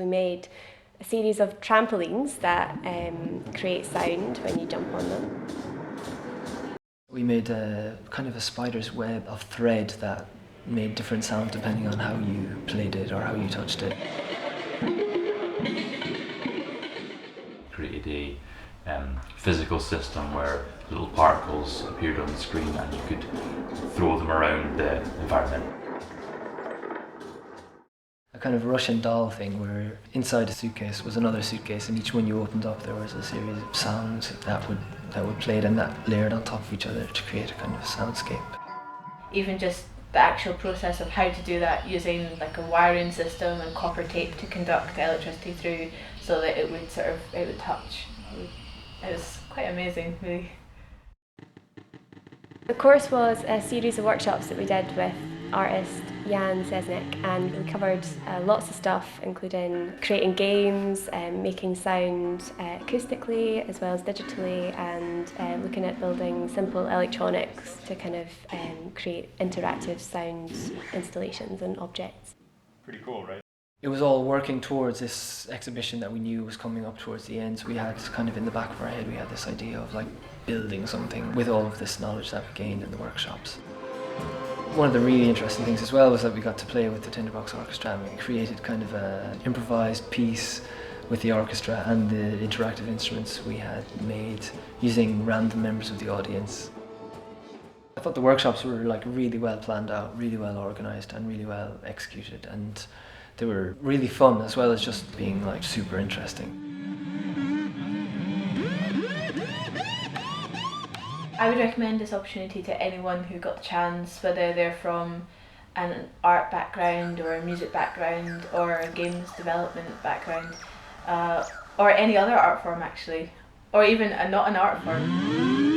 We made a series of trampolines that create sound when you jump on them. We made a kind of a spider's web of thread that made different sounds depending on how you played it or how you touched it. Created a physical system where little particles appeared on the screen and you could throw them around the environment. A kind of Russian doll thing where inside a suitcase was another suitcase, and each one you opened up there was a series of sounds that would play it and that layered on top of each other to create a kind of soundscape. Even just the actual process of how to do that using like a wiring system and copper tape to conduct electricity through so that it would touch. It was quite amazing, really. The course was a series of workshops that we did with artist Jan Sesnick, and we covered lots of stuff, including creating games, making sound acoustically as well as digitally, and looking at building simple electronics to kind of create interactive sound installations and objects. Pretty cool, right? It was all working towards this exhibition that we knew was coming up towards the end, so we had kind of in the back of our head we had this idea of like building something with all of this knowledge that we gained in the workshops. One of the really interesting things as well was that we got to play with the Tinderbox Orchestra, and we created kind of an improvised piece with the orchestra and the interactive instruments we had made using random members of the audience. I thought the workshops were like really well planned out, really well organised and really well executed, and they were really fun as well as just being like super interesting. I would recommend this opportunity to anyone who got the chance, whether they're from an art background or a music background or a games development background, or any other art form actually, or even not an art form.